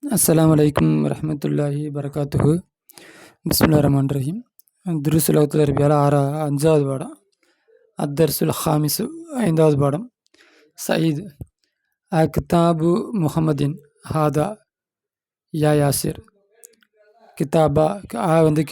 அஸ்ஸலாமு அலைக்கும் வரஹ்மத்துல்லாஹி வரகாத்துஹு. பிஸ்மில்லாஹிர் ரஹ்மானிர் ரஹீம். துருசுல் வக்துல் அரபியால 5வது பாடம். அத்தர்சுல் ஹாமிசு 5வது பாடம். சயீத் கிதாபு முஹம்மதின் ஹாதா யா யாசிர். கிதாபா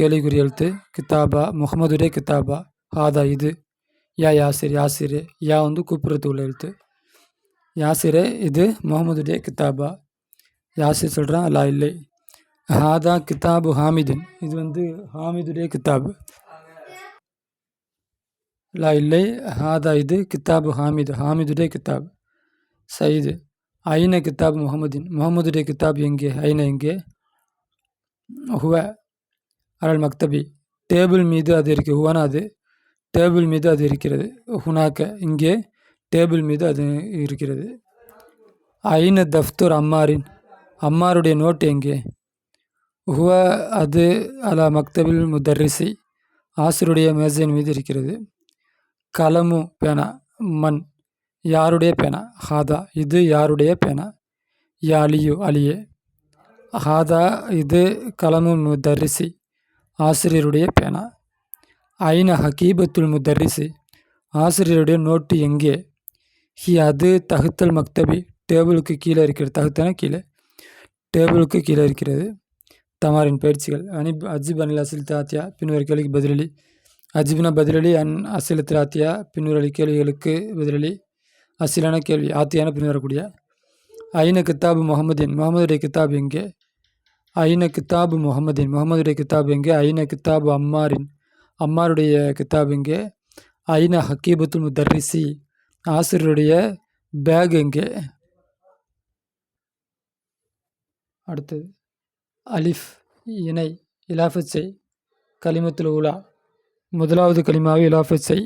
கேள்விக்குரிய எழுத்து. கிதாபா முகமதுடைய கிதாபா. ஹாதா இது. யா யாசிர் யாசிரே. யா கூப்பிடுறது உள்ள எழுத்து. யாசிரே இது முகமதுடைய கிதாபா. யாசிர் சொல்கிறான் லா இல்லை. ஹாதா கிதாபு ஹாமிதின். இது ஹாமிதுடைய கிதாபு. லா இல்லை. ஹாதா இது கிதாபு ஹாமிது. ஹாமிதுடைய கிதாப். சயீது ஐன கிதாபு முகமதின். முகமதுடைய கிதாப் எங்கே? ஐன எங்கே? ஹுவ அல் மக்தபி. டேபிள் மீது அது இருக்குது. ஹுவனா அது டேபிள் மீது அது இருக்கிறது. ஹுனாக்க இங்கே டேபிள் மீது அது இருக்கிறது. ஐன தஃப்துர் அம்மாரின். அம்மாருடைய நோட்டு எங்கே? ஹுவ அது அலா மக்தபில் முதர்ரிசி. ஆசிரியருடைய மேசையின் மீது இருக்கிறது. கலமு பேனா. மண் யாருடைய பேனா? ஹாதா இது யாருடைய பேனா? யா அலியு அலியே. ஹாதா இது கலமு முதர்ரிசி ஆசிரியருடைய பேனா. ஐன ஹகீபத்துல் முதர்ரிசி. ஆசிரியருடைய நோட்டு எங்கே? ஹி அது தகுத்தல் மக்தபி. டேபிளுக்கு கீழே இருக்கிறது. தகுத்தான கீழே டேபிளுக்கு கீழே இருக்கிறது. தமாரின் பயிற்சிகள். அஜிப் அனில் அசில் தாத்தியா. பின்வரும் கேள்விக்கு பதிலளி. அஜிப்னா பதிலளி. அசில் திராத்தியா பின்வரும் கேள்விகளுக்கு பதிலளி. அசிலான கேள்வி. ஆத்தியான பின்வரக்கூடிய. ஐன கித்தாபு முகமதின். முகமதுடைய கித்தாப் எங்கே? ஐன கித்தாபு முகமதின். முகமதுடைய கித்தாப் எங்கே? ஐன கித்தாபு அம்மாரின். அம்மாருடைய கித்தாப் எங்கே? ஐன ஹக்கீபத்துல் முதர்ரிசி. ஆசிரியருடைய பேக் எங்கே? அடுத்தது அலிஃப் இணை இலாஃபத் செய். கலிமத்துல் உலா முதலாவது கலிமாவை இலாஃபத் செய்.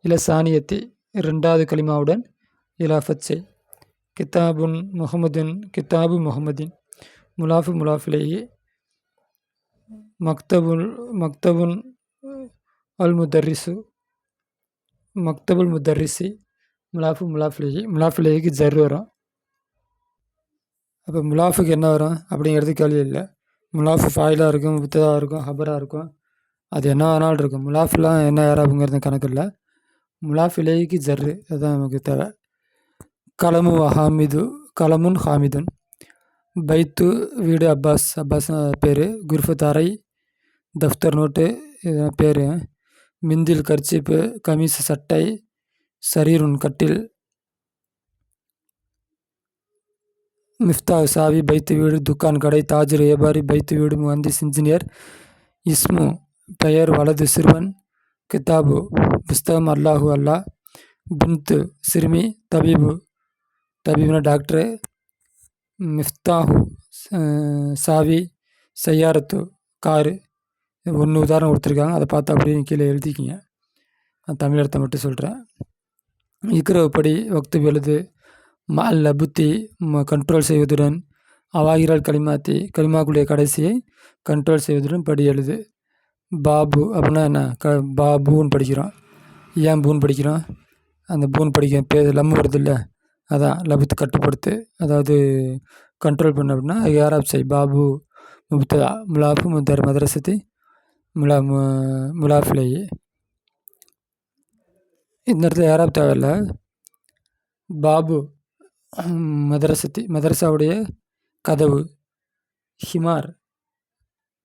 இலசானியத்தை 2வது கலிமாவுடன் இலாஃபத் செய். கிதாபுன் முகமதின். கிதாபு முகமதின் முலாஃபு முலாஃபிலேயே. மக்தபுன் அல் முதர்ரிசு. மக்தபுல் முதர்ரிசி முலாஃபு முலாஃபிலேயே. முலாஃபிலேக்கு ஜர் வரும். அப்போ முலாஃபுக்கு என்ன வரும் அப்படிங்கிறது கேள்வி இல்லை. முலாஃபு ஃபாயிலாக இருக்கும், முத்ததாக இருக்கும், ஹபராக இருக்கும். அது என்ன வேணாலும் இருக்கும். முலாஃபுலாம் என்ன யாராப்புங்கிறது கணக்கு இல்லை. முலாஃபிலேக்கு ஜர்ரு அதுதான் நமக்கு தேவை. கலமு ஹாமிது. கலமுன் ஹாமிதுன். பைத்து வீடு. அப்பாஸ். அப்பாஸ் பேர். குர்ஃபத் அறை. தஃப்தர் நோட்டு இதுதான் பேர். மிந்தில் கர்ச்சிப்பு. கமீஸ் சட்டை. சரீருன் கட்டில். மிஃப்தா சாவி. பைத்து வீடு. துக்கான் கடை. தாஜர் வியாபாரி. பைத்து வீடு. முஹந்திஸ் இன்ஜினியர். இஸ்மு பெயர். வலது சிறுவன். கிதாபு புஸ்தகம். அல்லாஹு அல்லா. பின்த்து சிறுமி. தபீபு தபீப்னா டாக்டரு. மிஃப்தாஹு சாவி. சையாரத்து காரு. ஒன்று உதாரணம் கொடுத்துருக்காங்க. அதை பார்த்து அப்படியே கீழே எழுதிக்கிங்க. நான் தமிழ் அர்த்தம் மட்டும் சொல்கிறேன். இக்ரவுப்படி. வக்து எழுது. மால் அபுத்தி கண்ட்ரோல் செய்வதுடன். அவாகிரால் கலிமாத்தி. கலிமாக்குடைய கடைசியை கண்ட்ரோல் செய்வதுடன் படி எழுது. பாபு அப்படின்னா என்ன? பாபுன்னு படிக்கிறோம். ஏன் பூன்னு படிக்கிறோம்? அந்த பூன்னு படிக்க பேர் லம்மு வருது இல்லை, அதான் லபுத்து கட்டுப்படுத்து, அதாவது கண்ட்ரோல் பண்ண அப்படின்னா யாராப் செய். பாபு முப்ததா. முலாஃபு மதரசத்தி முலாஃபிலேயே. இந்த இடத்துல யாராப் தேவையில்லை. பாபு மதரசத்தி மதரசாவுடைய கதவு. ஹிமார்.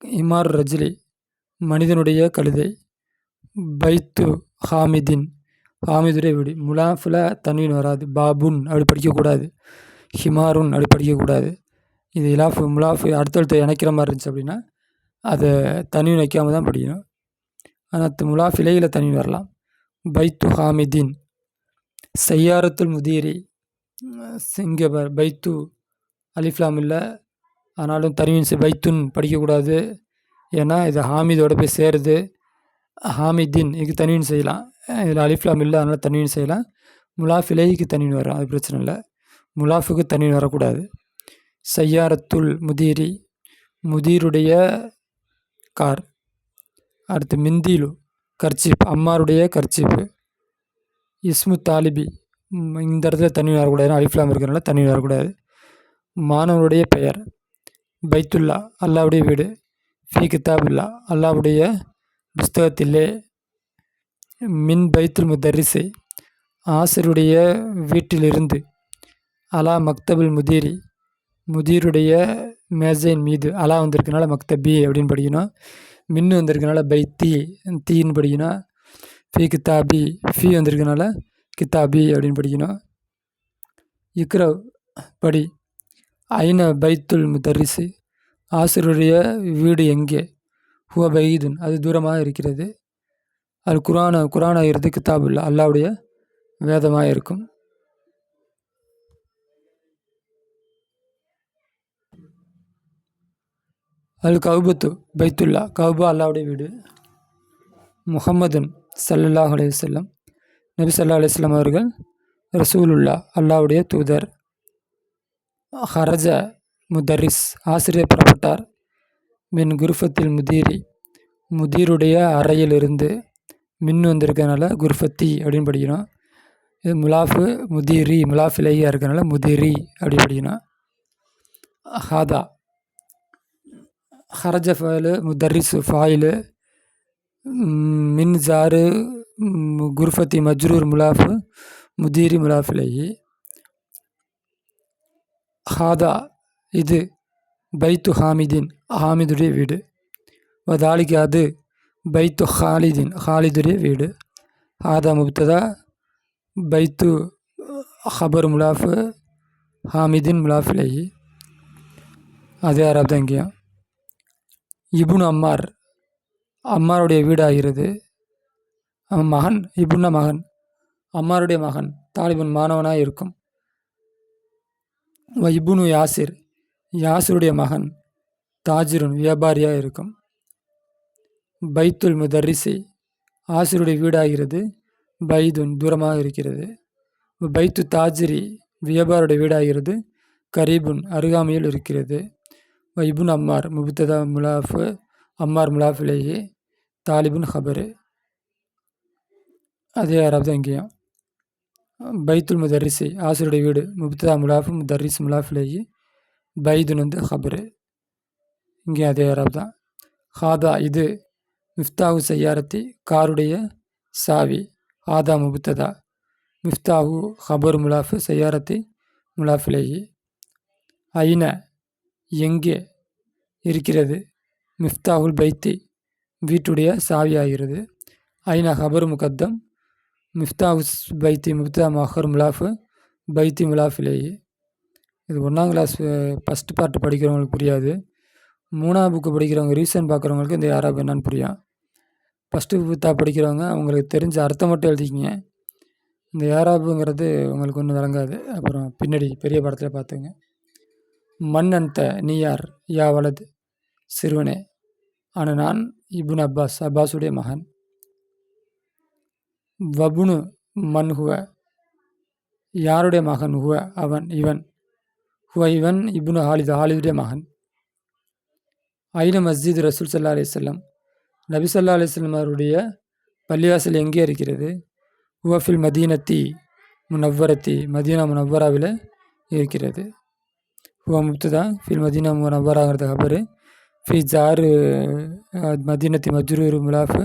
ஹிமார் ரஜிலி மனிதனுடைய கழுதை. பைத்து ஹாமிதின். ஹாமிதுடைய வீடு. முலாஃபில் தன்வீன் வராது. பாபுன் அப்படி படிக்கக்கூடாது. ஹிமாருன் அப்படி படிக்கக்கூடாது. இது இலாஃபு முலாஃபு அடுத்தடுத்து இணைக்கிற மாதிரி இருந்துச்சு அப்படின்னா அதை தன்வீன் வைக்காமல் தான் படிக்கணும். ஆனால் முலாஃபிலேயில் தன்வீன் வரலாம். பைத்து ஹாமிதின். சையாரத்துல் முதீரி. இங்கே பைத்து அலிஃப்லாம் இல்லை, ஆனாலும் தன்வீன் பைத்துன் படிக்கக்கூடாது. ஏன்னா இது ஹாமிதோட போய் சேருது. ஹாமிதின் இதுக்கு தன்வீன் செய்யலாம். இதில் அலிஃப்லாம் இல்லை, அதனால் தன்வீன் செய்யலாம். முலாஃபிலேக்கு தன்வீன் வரும், அது பிரச்சனை இல்லை. முலாஃபுக்கு தன்வீன் வரக்கூடாது. சையாரத்துல் முதீரி முதீருடைய கார். அடுத்து மிந்திலு கர்ச்சீப். அம்மாருடைய கர்ச்சீப்பு. இஸ்மு தாலிபி. இந்த இடத்துல தன்வீன் வரக்கூடாது. அலிஃப்லாம் இருக்கிறனால தன்வீன் வரக்கூடாது. மாணவனுடைய பெயர். பைத்துல்லா அல்லாவுடைய வீடு, ஃபி கிதாபுல்லா அல்லாவுடைய புஸ்தகத்திலே, மின் பைத்துல் முதரிசை ஆசிரியருடைய வீட்டிலிருந்து, அலா மக்தபுல் முதீரி முதீருடைய மேசையின் மீது, அலா வந்திருக்கனால மக்தபி அப்படின்னு படிக்கணும், மின்னு வந்திருக்கனால பைத்தி தீன்னு படிக்கணும், ஃபி கிதாபி ஃபி வந்திருக்கனால கிதாபி அப்படின்னு படிக்கணும். இக்ரவ் படி, ஐன பைத்துல் முதரிசு ஆசிரியருடைய வீடு எங்கே, ஹுவ பைதுன் அது தூரமாக இருக்கிறது, அது குரானாகிறது கிதாபுல்லா அல்லாவுடைய வேதமாக இருக்கும். அல் கௌபத்து பைத்துல்லா கௌபா அல்லாவுடைய வீடு. முஹம்மதுன் ஸல்லல்லாஹு அலைஹி வஸல்லம் நபி ஸல்லல்லாஹு அலைஹி வஸல்லம் அவர்கள் ரசூலுல்லா அல்லாவுடைய தூதர். ஹரஜ முதரிஸ் ஆசிரியர் புறப்பட்டார், மின் குர்ஃபத்தில் முதீரி முதீருடைய அறையிலிருந்து, மின்னு வந்திருக்கனால குர்ஃபத்தி அப்படின்னு படிக்கணும், இது முலாஃபு முதீரி முலாஃபிலேயே இருக்கனால முதீரி அப்படி படிக்கணும். ஹாதா ஹரஜ ஃபாயிலு முதரிசு ஃபாயிலு, மின் ஜாரு குர்ஃபத்தி மஜ்ரூர் முலாஃபு முதீரி முலாஃபிலேயி. ஹாதா இது, பைத்து ஹாமிதின் ஹாமிதுடைய வீடு, வதாலிக்கு அது, பைத்து ஹாலிதின் ஹாலிதுடைய வீடு. ஹாதா முப்ததா, பைத்து ஹபர் முலாஃபு ஹாமிதின் முலாஃபிலேயி, அதே அரபு தான் இங்கேயும். இபுன் அம்மார் அம்மாருடைய வீடாகிறது, அவன் மகன், இபுன்னா மகன், அம்மாருடைய மகன் தாலிபன் மாணவனாக இருக்கும். இபுனு யாசிர் யாசிருடைய மகன் தாஜிருன் வியாபாரியாக இருக்கும். பைத்துல் முதரிசி ஆசிருடைய வீடாகிறது, பைதுன் தூரமாக இருக்கிறது. பைத்து தாஜிரி வியாபாருடைய வீடாகிறது, கரீபுன் அருகாமையில் இருக்கிறது. இபுன் அம்மார் முப்ததா முலாஃபு அம்மார் முலாஃபிலேயே, தாலிபுன் ஹபரு அதே அரபு தான் இங்கேயும். பைத்துல் முதரிசி ஆசிரியருடைய வீடு, முப்ததா முலாஃபு முதரிஸ் முலாஃபிலேயே, பைதுன் வந்து ஹபரு இங்கே அதே அரபு தான். ஹாதா இது, மிஃப்தாஹு சையாரத்தி காருடைய சாவி, ஹாதா முப்ததா மிஃப்தாஹு ஹபர் முலாஃபு சையாரத்தி முலாஃபிலேயே. ஐன எங்கே இருக்கிறது, மிஃப்தாஹுல் பைத்தி வீட்டுடைய சாவியாகிறது. ஐனா ஹபர் முகத்தம் மிஃப்தாஹு பைத்தி முப்தா மஹர் முலாஃபு பைத்தி முலாஃபிலேயே. இது 1ஆம் கிளாஸ் ஃபஸ்ட்டு பார்ட்டு படிக்கிறவங்களுக்கு புரியாது, 3ஆம் புக்கு படிக்கிறவங்க ரீசன் பார்க்குறவங்களுக்கு இந்த யாராப் என்னன்னு புரியும். ஃபஸ்ட்டு புத்தா படிக்கிறவங்க அவங்களுக்கு தெரிஞ்ச அர்த்தம் மட்டும் எழுதிக்கிங்க, இந்த யாராப்புங்கிறது உங்களுக்கு ஒன்றும் விளங்காது, அப்புறம் பின்னாடி பெரிய படத்தில் பார்த்துங்க. மண் அந்த நீ யார், யா வலது சிறுவனே, ஆனால் நான் இபுன் அப்பாஸ் அப்பாஸுடைய மகன். வபுனு மன் ஹுவ யாருடைய மகன், ஹுவ அவன், இவன், ஹுவ இவன், இபுனு ஹாலித் ஹாலிதுடைய மகன். ஐன மஸ்ஜித் ரசூல் ஸல்லல்லாஹு அலைஹி வஸல்லம் நபி ஸல்லல்லாஹு அலைஹி வஸல்லம் அவருடைய பள்ளிவாசல் எங்கே இருக்கிறது, ஹுவஃபில் மதீனத்தி முனவ்வரத்தி மதீனா முனவ்வராவில் இருக்கிறது. ஹுவ முப்ததா ஃபில் மதீனா முனவ்வராங்கிறது ஹபரு, ஃபி ஜாரு மதீனத்தி மஜ்ரூர் முலாஃபு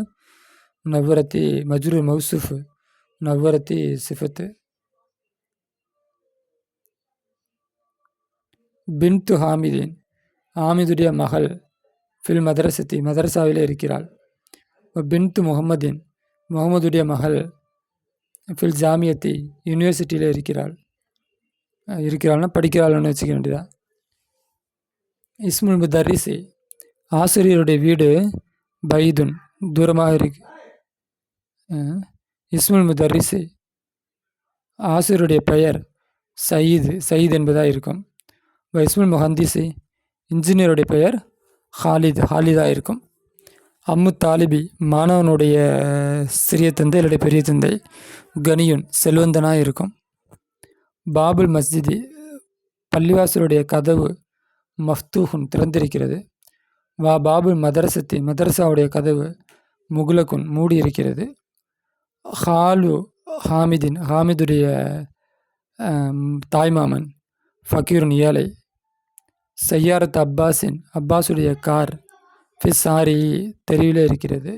முனவ்வரத்தி மஜ்ரூர் மௌசூஃபு முனவ்வரத்தி சிஃபத்து. பின்து ஹாமிதின் ஹாமிதுடைய மகள், ஃபில் மதரசத்தி மதரசாவில் இருக்கிறாள். பின்து முஹம்மதின் முகமதுடைய மகள், ஃபில் ஜாமியத்தி யூனிவர்சிட்டியில் இருக்கிறாள்னா படிக்கிறாள்னு வச்சுக்க வேண்டியதா. இஸ்முல் முதரிசி ஆசிரியருடைய வீடு, பைதுன் தூரமாக இருக்கு. இஸ்முல் முதரிசி ஆசிரியருடைய பெயர் சயீத் என்பதாக இருக்கும். இஸ்முல் முஹந்திசி இன்ஜினியருடைய பெயர் ஹாலிதாக இருக்கும். அம்மு தாலிபி மாணவனுடைய சிறிய தந்தை இல்லைடைய பெரிய தந்தை, கனியுன் செல்வந்தனாக இருக்கும். பாபுல் மஸ்ஜிதி பள்ளிவாசலுடைய கதவு, மஃப்தூஹுன் திறந்திருக்கிறது. பாபுல் மதரசத்தி மதரசாவுடைய கதவு, முகுலகுன் மூடி இருக்கிறது. ஹாலு ஹாமிதின் ஹாமிதுடைய தாய்மாமன், ஃபக்கீருன் ஏழை. சையாரத் அப்பாஸுடைய கார் ஃபிஸ் சாரி தெருவிலே இருக்கிறது.